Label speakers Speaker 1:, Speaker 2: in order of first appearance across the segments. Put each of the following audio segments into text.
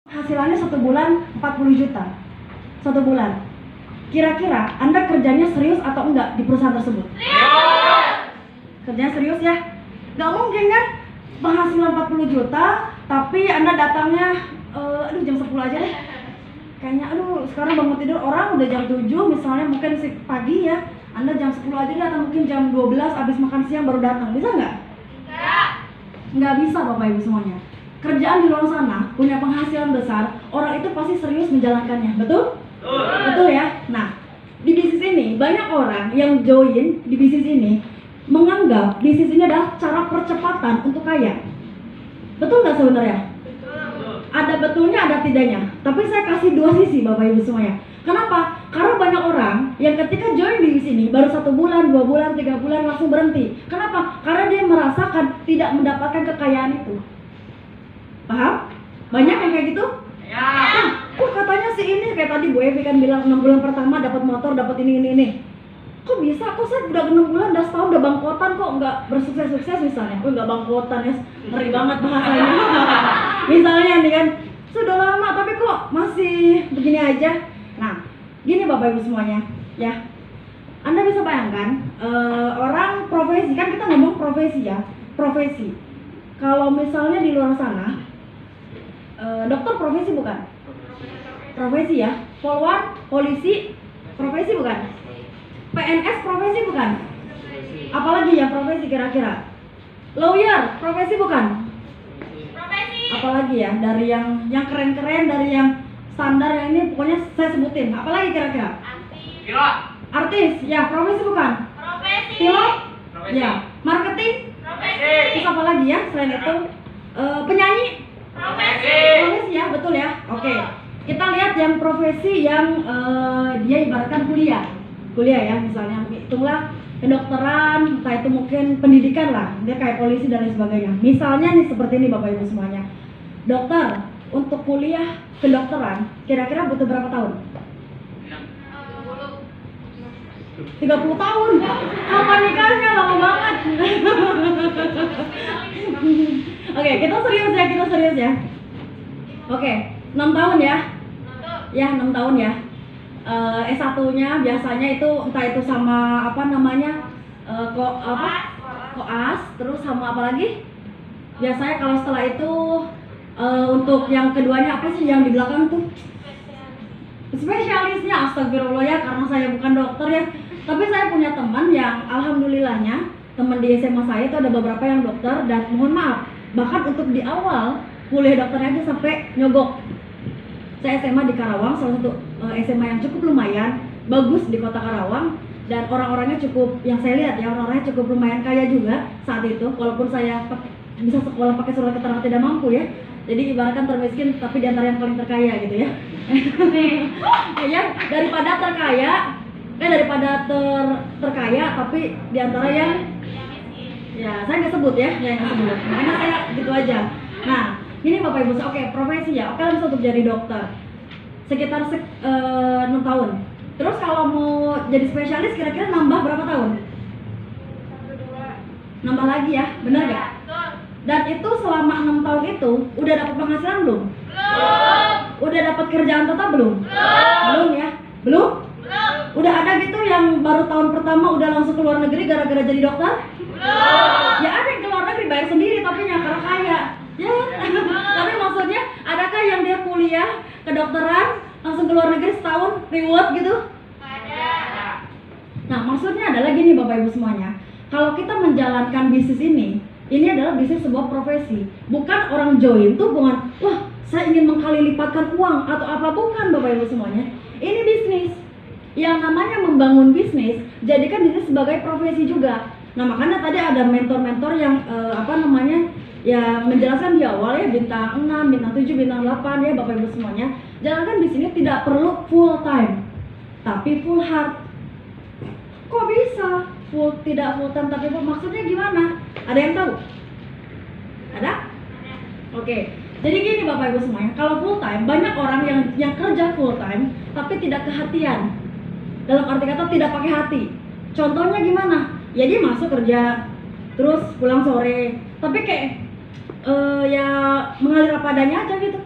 Speaker 1: Hasilannya 1 bulan 40 juta 1 bulan. Kira-kira Anda kerjanya serius atau enggak di perusahaan tersebut? Kerjanya serius ya? Nggak mungkin kan penghasilan 40 juta tapi Anda datangnya jam 10 aja deh. Kayaknya sekarang bangun tidur orang udah jam 7 misalnya, mungkin pagi ya, Anda jam 10 aja deh, atau mungkin jam 12 habis makan siang baru datang. Bisa nggak? Nggak bisa Bapak Ibu semuanya. Kerjaan di luar sana punya penghasilan besar, orang itu pasti serius menjalankannya, betul? Betul ya? Nah, di bisnis ini banyak orang yang join di bisnis ini menganggap bisnis ini adalah cara percepatan untuk kaya. Betul nggak sebenarnya? Ada betulnya, ada tidaknya. Tapi saya kasih dua sisi Bapak Ibu semuanya. Kenapa? Karena banyak orang yang ketika join di sini baru 1 bulan, 2 bulan, 3 bulan langsung berhenti. Kenapa? Karena dia merasakan tidak mendapatkan kekayaan itu. Paham? Banyak yang kayak gitu?
Speaker 2: Ya.
Speaker 1: Kok katanya sih ini, kayak tadi Bu Evi kan bilang 6 bulan pertama dapat motor, dapat ini. Kok bisa? Kok saya udah 6 bulan, udah setahun, udah bangkotan kok nggak bersukses-sukses misalnya? Nggak bangkotan ya, ngeri banget bahasanya. Misalnya nih kan, sudah lama tapi kok masih begini aja. Nah, gini Bapak Ibu semuanya, ya. Anda bisa bayangkan, orang profesi, kan kita ngomong profesi ya, profesi. Kalau misalnya di luar sana, dokter profesi bukan? Profesi ya. Polwan, polisi, profesi bukan? PNS profesi bukan? Apalagi ya profesi kira-kira? Lawyer profesi bukan?
Speaker 2: Profesi.
Speaker 1: Apalagi ya, dari yang keren-keren, dari yang standar, yang ini pokoknya saya sebutin. Apalagi kira-kira?
Speaker 2: Pilot.
Speaker 1: Artis, ya profesi bukan?
Speaker 2: Profesi.
Speaker 1: Pilot?
Speaker 2: Profesi.
Speaker 1: Ya. Marketing?
Speaker 2: Profesi.
Speaker 1: Terus apa lagi ya selain itu? Penyanyi?
Speaker 2: Profesi.
Speaker 1: Profesi ya, betul ya. Oke. Kita lihat yang profesi yang dia ibaratkan kuliah ya, misalnya hitunglah kedokteran, entah itu mungkin pendidikan lah, dia kayak polisi dan lain sebagainya. Misalnya nih seperti ini Bapak Ibu semuanya, dokter untuk kuliah kedokteran kira-kira butuh berapa tahun? 30 tahun. Kapan nikahnya? Lama banget. Oke, kita serius ya. Oke, 6 tahun ya. Ya, 6 tahun ya. S1-nya biasanya itu entah itu sama apa namanya? Koas, terus sama apa lagi? Biasanya kalau setelah itu untuk yang keduanya apa sih yang di belakang tuh? Spesialisnya, astagfirullah ya, karena saya bukan dokter ya. Tapi saya punya teman yang alhamdulillahnya, teman di SMA saya itu ada beberapa yang dokter, dan mohon maaf, bahkan untuk di awal kuliah dokternya aja sampai nyogok. Saya SMA di Karawang, salah satu SMA yang cukup lumayan bagus di kota Karawang, dan orang-orangnya cukup, yang saya lihat ya, orang-orangnya cukup lumayan kaya juga saat itu, walaupun saya bisa sekolah pakai surat keterangan tidak mampu ya. Jadi ibaratkan termiskin tapi di antara yang paling terkaya gitu ya. Ya, daripada terkaya tapi di antara yang, ya saya nggak sebut ya, yang sebut. Makanya saya gitu aja. Nah, ini Bapak Ibu, oke, profesi ya, oke, langsung untuk jadi dokter sekitar 6 tahun. Terus kalau mau jadi spesialis kira-kira nambah berapa tahun? 1, 2. Nambah lagi ya, bener gak? Dan itu selama 6 tahun itu udah dapat penghasilan belum?
Speaker 2: Belum.
Speaker 1: Udah dapat kerjaan tetap belum? Belum ya? Belum? Udah ada gitu yang baru tahun pertama udah langsung ke luar negeri gara-gara jadi dokter?
Speaker 2: Belum.
Speaker 1: Ya ada yang ke luar negeri bayar sendiri tapi karena kaya. Ya, tapi maksudnya adakah yang dia kuliah kedokteran langsung ke luar negeri setahun reward gitu?
Speaker 2: Ada.
Speaker 1: Nah, maksudnya adalah gini Bapak Ibu semuanya, kalau kita menjalankan bisnis ini adalah bisnis sebuah profesi. Bukan orang join tuh bukan, wah saya ingin mengkali lipatkan uang atau apa, bukan Bapak Ibu semuanya. Ini bisnis. Yang namanya membangun bisnis, jadikan bisnis sebagai profesi juga. Nah, makanya tadi ada mentor-mentor yang ya menjelaskan di awal ya, bintang 6, bintang 7, bintang 8 ya Bapak Ibu semuanya. Jalankan di sini tidak perlu full time, tapi full heart. Kok bisa tidak full time tapi full, maksudnya gimana? Ada yang tahu? Ada? Oke. Jadi gini Bapak Ibu semuanya, kalau full time banyak orang yang kerja full time tapi tidak kehatian. Dalam arti kata tidak pakai hati. Contohnya gimana? Ya dia masuk kerja terus pulang sore, tapi kayak ya mengalir apa adanya aja gitu.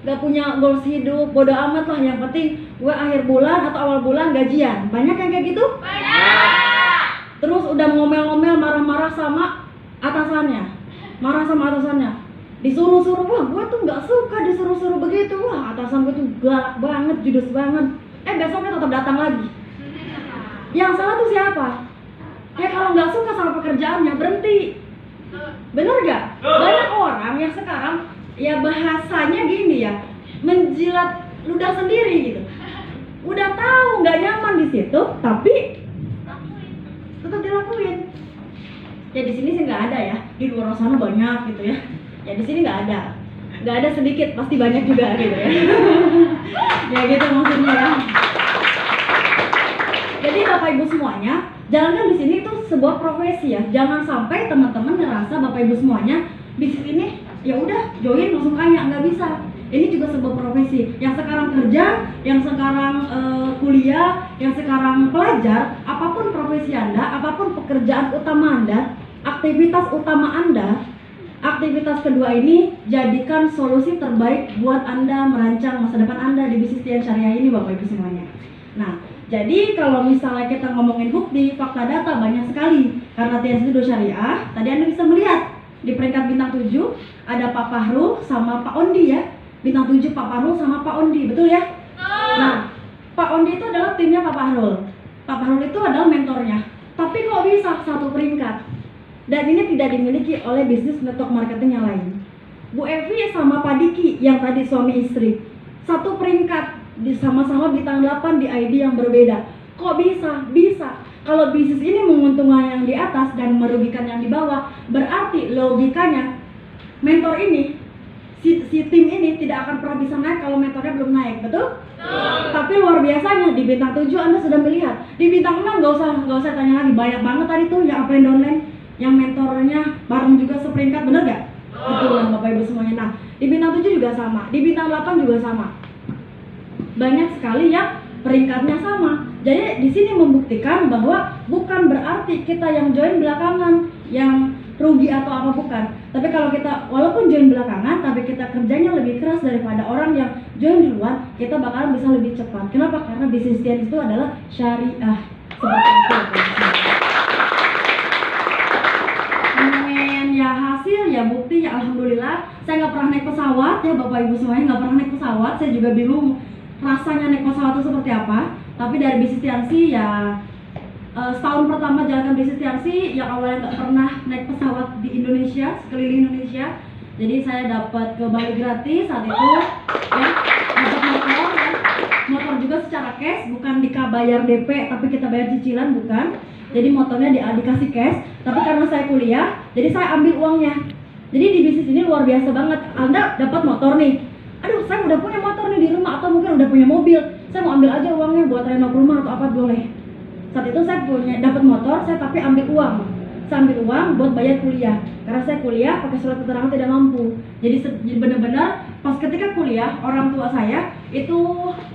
Speaker 1: nggak punya goals hidup, bodo amat lah, yang penting gue akhir bulan atau awal bulan gajian. Banyak yang kayak gitu?
Speaker 2: Banyak.
Speaker 1: Terus udah ngomel-ngomel, marah-marah sama atasannya, disuruh-suruh. Wah, gue tuh nggak suka disuruh-suruh begitu. Wah, atasan gue tuh galak banget, judes banget. Besoknya tetap datang lagi. Yang salah tuh siapa? Ya kalau nggak suka sama pekerjaannya, berhenti. Bener gak? Banyak orang yang sekarang ya bahasanya gini ya, menjilat ludah sendiri gitu. Udah tahu nggak nyaman di situ, tapi tetap dilakuin. Ya di sini sih nggak ada ya, di luar sana banyak gitu ya. Ya di sini nggak ada sedikit, pasti banyak juga gitu ya. Ya gitu maksudnya ya. Jadi Bapak Ibu semuanya, jalankan di sini itu sebuah profesi ya. Jangan sampai teman-teman ngerasa Bapak Ibu semuanya bisnis ini ya udah join langsung kaya, nggak bisa. Ini juga sebuah profesi. Yang sekarang kerja, yang sekarang kuliah, yang sekarang pelajar, apapun profesi Anda, apapun pekerjaan utama Anda, aktivitas utama Anda, aktivitas kedua ini jadikan solusi terbaik buat Anda merancang masa depan Anda di bisnis Tian Syariah ini, Bapak Ibu semuanya. Nah, jadi kalau misalnya kita ngomongin bukti, fakta, data banyak sekali. Karena Tian Studio Syariah, tadi Anda bisa melihat di peringkat bintang 7 ada Pak Fahrul sama Pak Ondi ya. Bintang 7 Pak Fahrul sama Pak Ondi, betul ya? Nah, Pak Ondi itu adalah timnya Pak Fahrul. Pak Fahrul itu adalah mentornya. Tapi kok bisa satu peringkat? Dan ini tidak dimiliki oleh bisnis network marketing yang lain. Bu Evi sama Pak Diki yang tadi suami istri, satu peringkat, sama-sama bintang 8 di ID yang berbeda. Kok bisa? Bisa. Kalau bisnis ini menguntungkan yang di atas dan merugikan yang di bawah, berarti logikanya mentor ini, si tim ini tidak akan pernah bisa naik kalau mentornya belum naik, betul? Tapi luar biasanya di bintang 7 Anda sudah melihat. Di bintang 6 nggak usah tanya lagi, banyak banget tadi tuh yang upline downline, yang mentornya bareng juga seperingkat, bener gak? Betul lah Bapak Ibu semuanya. Nah, di bintang 7 juga sama, di bintang 8 juga sama. Banyak sekali yang peringkatnya sama. Jadi di sini membuktikan bahwa bukan berarti kita yang join belakangan yang rugi atau apa, bukan. Tapi kalau kita walaupun join belakangan, tapi kita kerjanya lebih keras daripada orang yang join duluan, kita bakalan bisa lebih cepat. Kenapa? Karena bisnis Tian itu adalah syariah. Seperti itu. Ngomongin ya hasil, ya bukti, ya alhamdulillah. Saya nggak pernah naik pesawat ya Bapak Ibu semuanya, nggak pernah naik pesawat. Saya juga bingung rasanya naik pesawat itu seperti apa. Tapi dari bisnis Tiansi ya setahun pertama jalankan bisnis Tiansi yang awalnya nggak pernah naik pesawat di Indonesia, sekeliling Indonesia. Jadi saya dapat ke Bali gratis saat itu ya, dapat motor ya. Motor juga secara cash, bukan bayar DP tapi kita bayar cicilan, bukan. Jadi motornya dikasih cash, tapi karena saya kuliah, jadi saya ambil uangnya. Jadi di bisnis ini luar biasa banget. Anda dapat motor nih, aduh saya udah punya motor nih di rumah atau mungkin udah punya mobil, saya mau ambil aja uangnya buat renov rumah atau apa, boleh. Saat itu saya punya dapat motor, saya tapi ambil uang. Saya ambil uang buat bayar kuliah. Karena saya kuliah pakai surat keterangan tidak mampu. Jadi benar-benar pas ketika kuliah, orang tua saya itu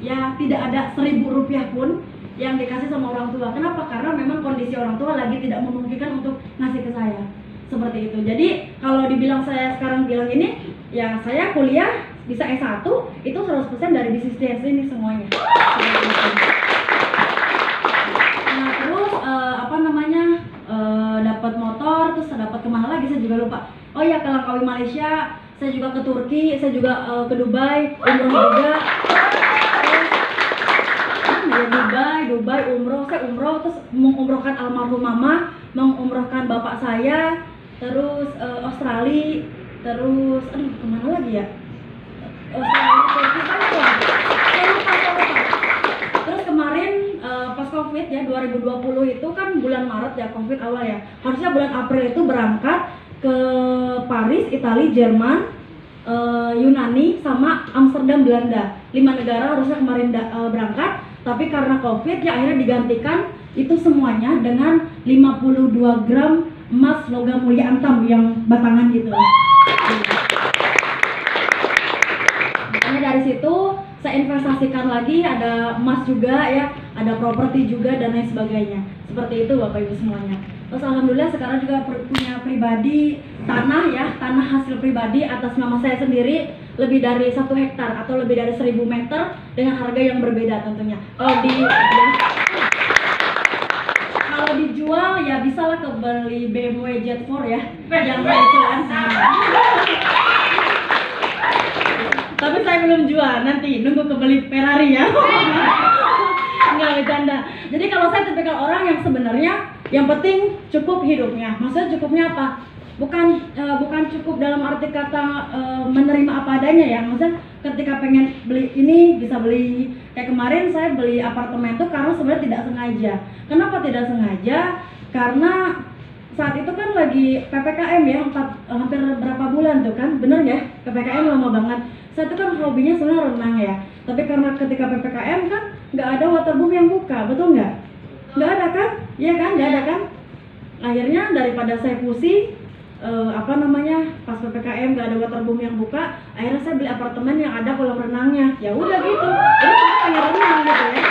Speaker 1: ya tidak ada 1.000 rupiah pun yang dikasih sama orang tua. Kenapa? Karena memang kondisi orang tua lagi tidak memungkinkan untuk ngasih ke saya. Seperti itu. Jadi kalau dibilang saya sekarang bilang ini, ya saya kuliah bisa S1 itu 100% dari bisnis TS ini semuanya. Nah terus dapat motor, terus dapat kemana lagi saya juga lupa. Oh ya, ke Langkawi Malaysia, saya juga ke Turki, saya juga ke Dubai, umroh juga. Dubai umroh, saya umroh terus mengumrohkan almarhum mama, mengumrohkan bapak saya, terus Australia, terus kemana lagi ya? Saya lupa. Terus kemarin pas Covid ya 2020 itu kan bulan Maret ya, Covid awal ya. Harusnya bulan April itu berangkat ke Paris, Italia, Jerman, Yunani sama Amsterdam, Belanda. 5 negara harusnya kemarin berangkat, tapi karena Covid ya akhirnya digantikan itu semuanya dengan 52 gram emas logam mulia antam yang batangan gitu. Makanya dari situ saya investasikan lagi, ada emas juga ya, ada properti juga dan lain sebagainya. Seperti itu Bapak Ibu semuanya. Terus alhamdulillah sekarang juga punya pribadi tanah ya, tanah hasil pribadi atas nama saya sendiri. lebih dari 1 hektar atau lebih dari 1000 meter dengan harga yang berbeda tentunya. Kalau dijual ya bisalah kebeli BMW Z4 ya, yang itu kan. Tapi saya belum jual, nanti nunggu kebeli Ferrari ya. Enggak, bercanda. Jadi kalau saya tipikal orang yang sebenarnya yang penting cukup hidupnya. Maksudnya cukupnya apa? Bukan cukup dalam arti kata menerima apa adanya ya. Maksudnya ketika pengen beli ini bisa beli. Kayak kemarin saya beli apartemen tuh karena sebenarnya tidak sengaja. Kenapa tidak sengaja? Karena saat itu kan lagi PPKM ya, hampir berapa bulan tuh kan, bener ya? PPKM lama banget. Saya itu kan hobinya sebenarnya renang ya, tapi karena ketika PPKM kan nggak ada waterboom yang buka, betul nggak? Nggak ada kan? Iya kan? Nggak ada kan? Akhirnya daripada saya pusing, pas PPKM nggak ada waterboom yang buka, akhirnya saya beli apartemen yang ada kolam renangnya. Ya udah gitu, terus saya pengen renang gitu ya.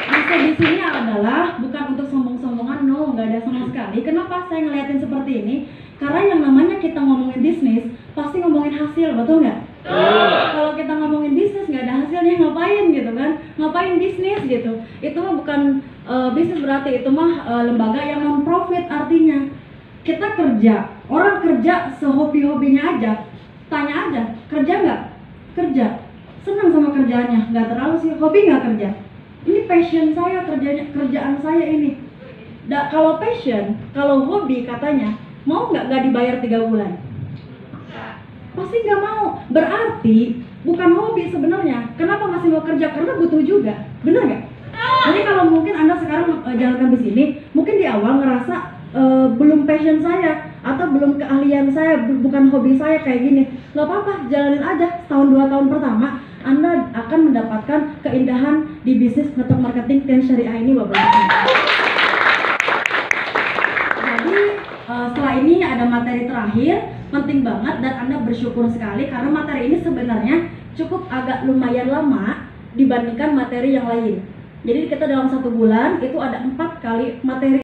Speaker 1: Maksud di sini adalah bukan untuk sombong-sombongan, no, nggak ada sama sekali. Kenapa saya ngeliatin seperti ini? Karena yang namanya kita ngomongin bisnis, pasti ngomongin hasil, betul nggak? Kalau kita ngomongin bisnis nggak ada hasilnya, ngapain gitu kan? Ngapain bisnis gitu? Itu mah bukan bisnis, berarti itu mah lembaga yang non-profit. Artinya kita kerja, orang kerja sehobi-hobinya aja. Tanya aja, kerja nggak? Kerja. Senang sama kerjaannya? Nggak terlalu sih. Hobi nggak kerja? Ini passion saya, kerjaan saya ini. Kalau passion, kalau hobi katanya, mau nggak dibayar 3 bulan? Pasti nggak mau. Berarti bukan hobi sebenarnya. Kenapa masih mau kerja? Karena butuh juga. Bener nggak? Jadi kalau mungkin Anda sekarang jalankan di sini, mungkin di awal ngerasa belum passion saya atau belum keahlian saya, bukan hobi saya kayak gini. Nggak apa-apa, jalanin aja. Setahun 2 tahun pertama Anda akan mendapatkan keindahan di bisnis network marketing dan syariah ini, Bapak Ibu. Jadi setelah ini ada materi terakhir, penting banget dan Anda bersyukur sekali karena materi ini sebenarnya cukup agak lumayan lama dibandingkan materi yang lain. Jadi kita dalam 1 bulan itu ada 4 kali materi